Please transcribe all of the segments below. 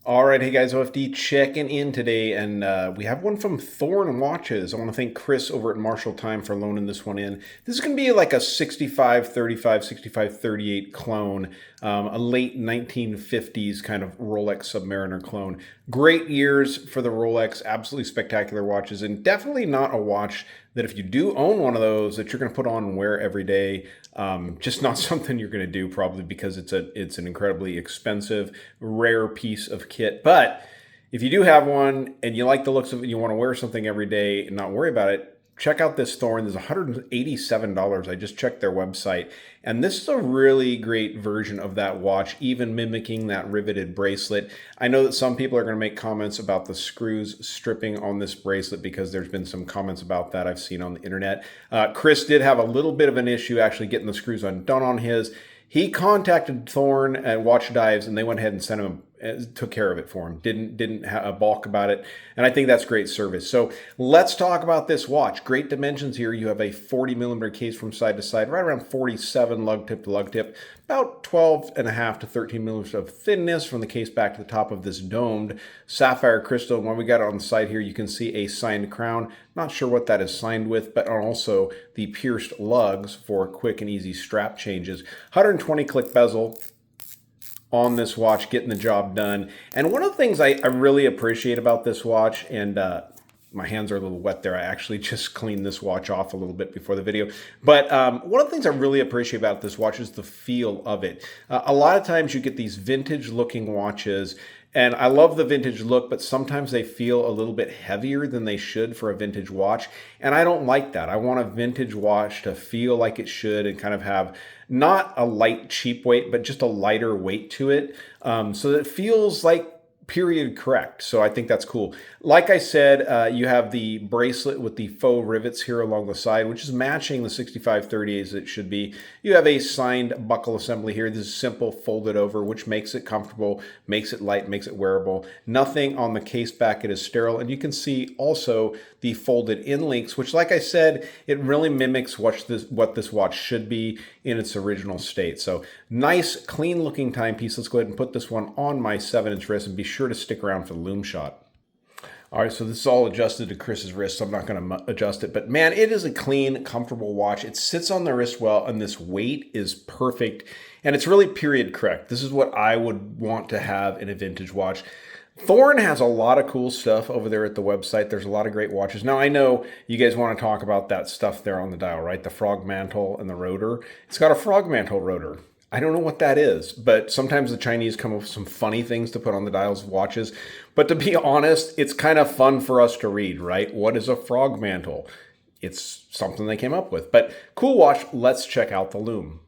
All right, hey guys, OFD checking in today, and we have one from Thorn Watches. I want to thank Chris over at Marshall Time for loaning this one in. This is going to be like a 65-35, 65-38 clone, a late 1950s kind of Rolex Submariner clone. Great years for the Rolex, absolutely spectacular watches, and definitely not a watch that if you do own one of those that you're going to put on and wear every day. Just not something you're going to do probably because it's an incredibly expensive, rare piece of kit. But if you do have one and you like the looks of it, and you want to wear something every day and not worry about it, check out this Thorn. There's $187. I just checked their website. And this is a really great version of that watch, even mimicking that riveted bracelet. I know that some people are going to make comments about the screws stripping on this bracelet because there's been some comments about that I've seen on the internet. Chris did have a little bit of an issue actually getting the screws undone on his. He contacted Thorn at Watch Dives, and they went ahead and sent him, took care of it for him. Didn't balk about it, and I think that's great service. So let's talk about this watch. Great dimensions here. You have a 40mm case from side to side, right around 47 lug tip to lug tip, about 12.5 to 13 millimeters of thinness from the case back to the top of this domed sapphire crystal. And when we got it on the side here, you can see a signed crown. Not sure what that is signed with, but also the pierced lugs for quick and easy strap changes. 120 click bezel on this watch, getting the job done. And one of the things I really appreciate about this watch, and my hands are a little wet there. I actually just cleaned this watch off a little bit before the video. But one of the things I really appreciate about this watch is the feel of it. A lot of times you get these vintage looking watches, and I love the vintage look, but sometimes they feel a little bit heavier than they should for a vintage watch. And I don't like that. I want a vintage watch to feel like it should and kind of have not a light, cheap weight, but just a lighter weight to it. So that it feels like period correct. So I think that's cool. Like I said, you have the bracelet with the faux rivets here along the side, which is matching the 65-30 as it should be. You have a signed buckle assembly here. This is simple, folded over, which makes it comfortable, makes it light, makes it wearable. Nothing on the case back. It is sterile. And you can see also the folded in links, which, like I said, it really mimics what this watch should be in its original state. So nice, clean looking timepiece. Let's go ahead and put this one on my 7-inch wrist, and be sure to stick around for the lume shot. All right, so this is all adjusted to Chris's wrist, so I'm not going to adjust it. But man, it is a clean, comfortable watch. It sits on the wrist well, and this weight is perfect. And it's really period correct. This is what I would want to have in a vintage watch. Thorn has a lot of cool stuff over there at the website. There's a lot of great watches. Now, I know you guys want to talk about that stuff there on the dial, right? The FrOgMaNtLe and the rotor. It's got a FrOgMaNtLe rotor. I don't know what that is, but sometimes the Chinese come up with some funny things to put on the dials of watches. But to be honest, it's kind of fun for us to read, right? What is a FrOgMaNtLe? It's something they came up with. But cool watch. Let's check out the lume.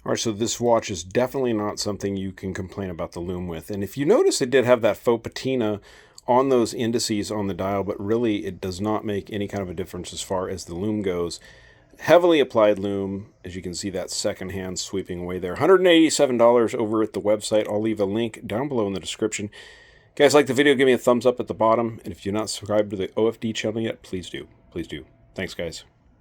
All right, so this watch is definitely not something you can complain about the lume with. And if you notice, it did have that faux patina on those indices on the dial, but really it does not make any kind of a difference as far as the lume goes. Heavily applied lume, as you can see that second hand sweeping away there. $187 over at the website. I'll leave a link down below in the description. Guys, like the video, give me a thumbs up at the bottom. And if you're not subscribed to the OFD channel yet, please do. Please do. Thanks, guys.